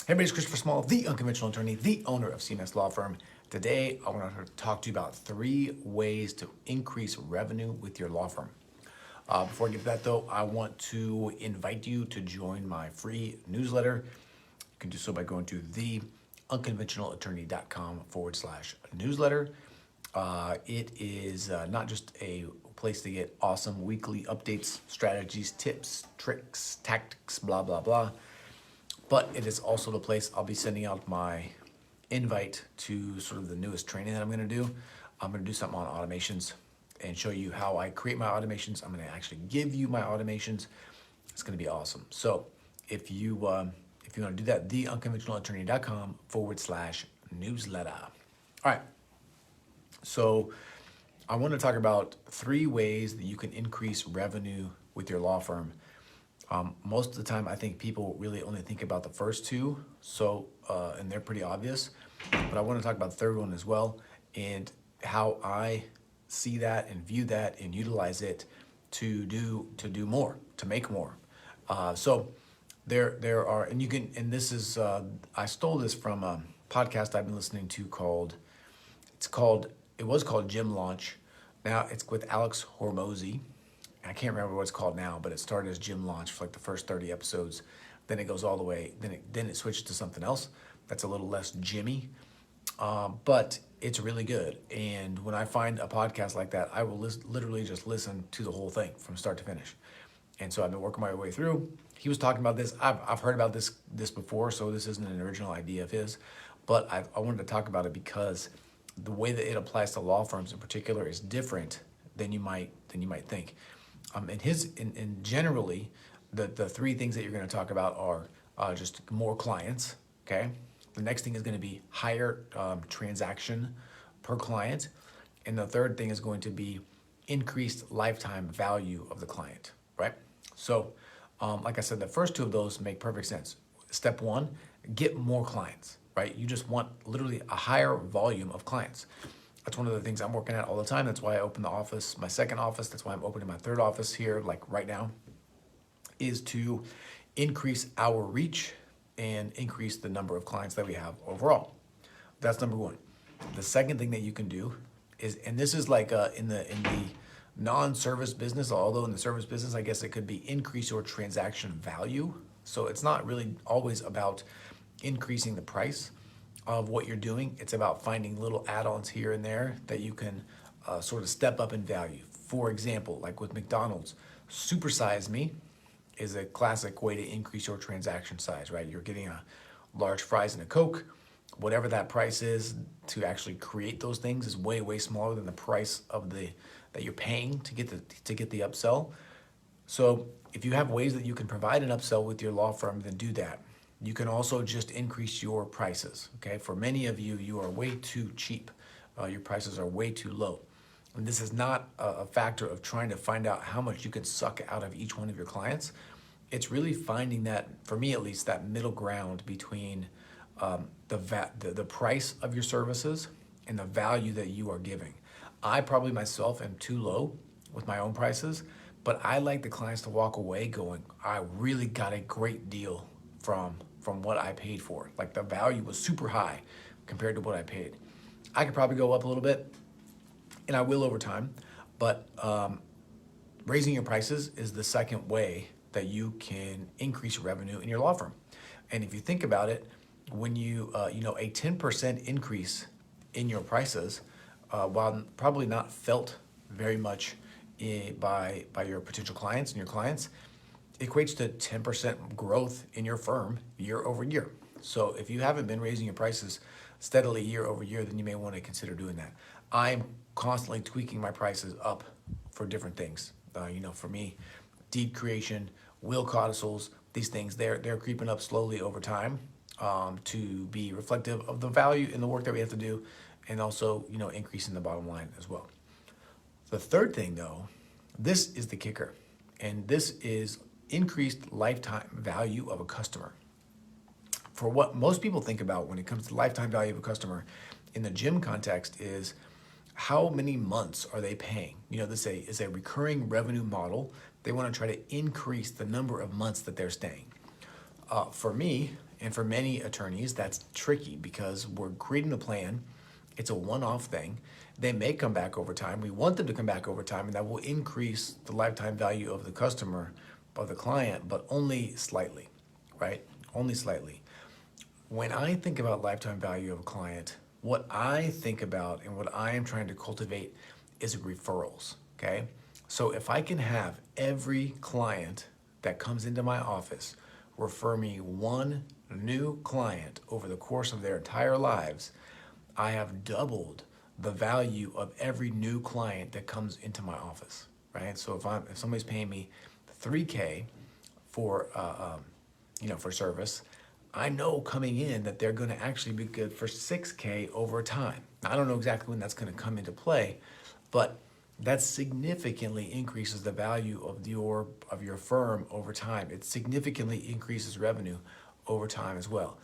Hey everybody, it's Christopher Small, the Unconventional Attorney, the owner of CMS Law Firm. Today, I want to talk to you about 3 ways to increase revenue with your law firm. Before I get to that though, I want to invite you to join my free newsletter. You can do so by going to theunconventionalattorney.com/newsletter. It is not just a place to get awesome weekly updates, strategies, tips, tricks, tactics, blah, blah, blah. But it is also the place I'll be sending out my invite to sort of the newest training that I'm going to do. I'm going to do something on automations and show you how I create my automations. I'm going to actually give you my automations. It's going to be awesome. So if you want to do that, theunconventionalattorney.com/newsletter. All right. So I want to talk about 3 ways that you can increase revenue with your law firm. Most of the time, I think people really only think about the first 2, and they're pretty obvious. But I want to talk about the third one as well, and how I see that and view that and utilize it to do more, to make more. So there are, and you can, and this is I stole this from a podcast I've been listening to it was called Gym Launch. Now it's with Alex Hormozy. I can't remember what it's called now, but it started as Gym Launch for like the first 30 episodes. Then it goes all the way. Then it switches to something else that's a little less Jimmy, but it's really good. And when I find a podcast like that, I will literally just listen to the whole thing from start to finish. And so I've been working my way through. He was talking about this. I've heard about this before, so this isn't an original idea of his. But I wanted to talk about it because the way that it applies to law firms in particular is different than you might think. And generally, the 3 things that you're going to talk about are just more clients, okay? The next thing is going to be higher transaction per client. And the third thing is going to be increased lifetime value of the client, right? So, like I said, the first 2 of those make perfect sense. Step 1, get more clients, right? You just want literally a higher volume of clients. That's one of the things I'm working at all the time. That's why I opened the office, my second office. That's why I'm opening my 3rd office here, like right now, is to increase our reach and increase the number of clients that we have overall. That's number 1. The second thing that you can do is, and this is like in the non-service business, although in the service business, I guess it could be increase your transaction value. So it's not really always about increasing the price of what you're doing. It's about finding little add-ons here and there that you can sort of step up in value. For example, like with McDonald's, Supersize Me is a classic way to increase your transaction size, right? You're getting a large fries and a Coke. Whatever that price is to actually create those things is way, way smaller than the price of that you're paying to get the upsell. So if you have ways that you can provide an upsell with your law firm, then do that. You can also just increase your prices, okay? For many of you, you are way too cheap. Your prices are way too low. And this is not a factor of trying to find out how much you can suck out of each one of your clients. It's really finding that, for me at least, that middle ground between the price of your services and the value that you are giving. I probably myself am too low with my own prices, but I like the clients to walk away going, I really got a great deal from what I paid for. Like the value was super high compared to what I paid. I could probably go up a little bit, and I will over time, but raising your prices is the second way that you can increase revenue in your law firm. And if you think about it, when you a 10% increase in your prices, while probably not felt very much by your potential clients and your clients, equates to 10% growth in your firm year over year. So if you haven't been raising your prices steadily year over year, then you may want to consider doing that. I'm constantly tweaking my prices up for different things. For me, deed creation, will codicils, these things, they're creeping up slowly over time to be reflective of the value in the work that we have to do, and also, increasing the bottom line as well. The third thing though, this is the kicker, and this is increased lifetime value of a customer. For what most people think about when it comes to lifetime value of a customer in the gym context is how many months are they paying? This is a recurring revenue model. They want to try to increase the number of months that they're staying. For me, And for many attorneys, that's tricky because we're creating a plan. It's a one-off thing. They may come back over time. We want them to come back over time, and that will increase the lifetime value of the customer, of the client, but only slightly, right? Only slightly. When I think about lifetime value of a client, what I think about and what I am trying to cultivate is referrals, okay? So if I can have every client that comes into my office refer me one new client over the course of their entire lives, I have doubled the value of every new client that comes into my office, right? So if somebody's paying me $3K for for service, I know coming in that they're going to actually be good for $6K over time. Now, I don't know exactly when that's going to come into play, but that significantly increases the value of your firm over time. It significantly increases revenue over time as well.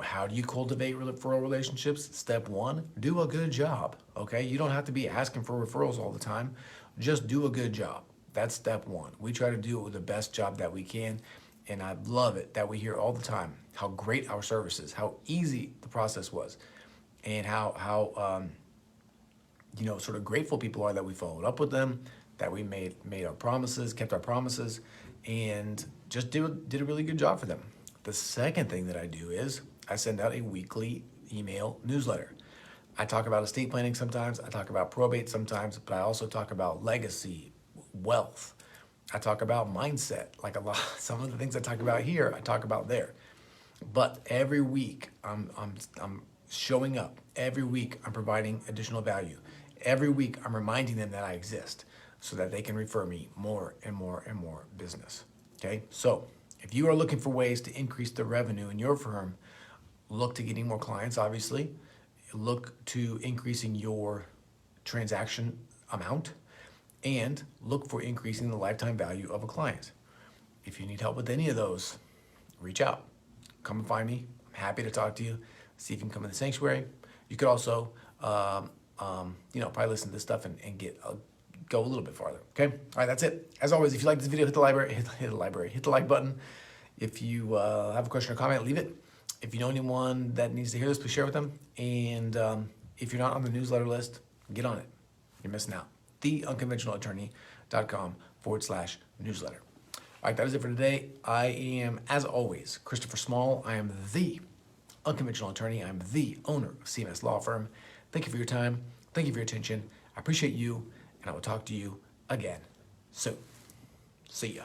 How do you cultivate referral relationships? Step one, do a good job, okay? You don't have to be asking for referrals all the time. Just do a good job. That's step one. We try to do it with the best job that we can, and I love it that we hear all the time how great our service is, how easy the process was, and how sort of grateful people are that we followed up with them, that we made our promises, kept our promises, and just did a really good job for them. The second thing that I do is I send out a weekly email newsletter. I talk about estate planning sometimes, I talk about probate sometimes, but I also talk about legacy, wealth. I talk about mindset, like some of the things I talk about here, I talk about there. But every week I'm showing up. Every week I'm providing additional value. Every week I'm reminding them that I exist so that they can refer me more and more and more business. Okay, so if you are looking for ways to increase the revenue in your firm, look to getting more clients, obviously. Look to increasing your transaction amount, and look for increasing the lifetime value of a client. If you need help with any of those, reach out. Come and find me. I'm happy to talk to you. See if you can come in the sanctuary. You could also, probably listen to this stuff and go a little bit farther. Okay. All right. That's it. As always, if you like this video, hit the like button. If you have a question or comment, leave it. If you know anyone that needs to hear this, please share with them. And if you're not on the newsletter list, get on it. You're missing out. theunconventionalattorney.com/newsletter. All right, that is it for today. I am, as always, Christopher Small. I am the unconventional attorney. I'm the owner of CMS Law Firm. Thank you for your time. Thank you for your attention. I appreciate you, and I will talk to you again soon. See ya.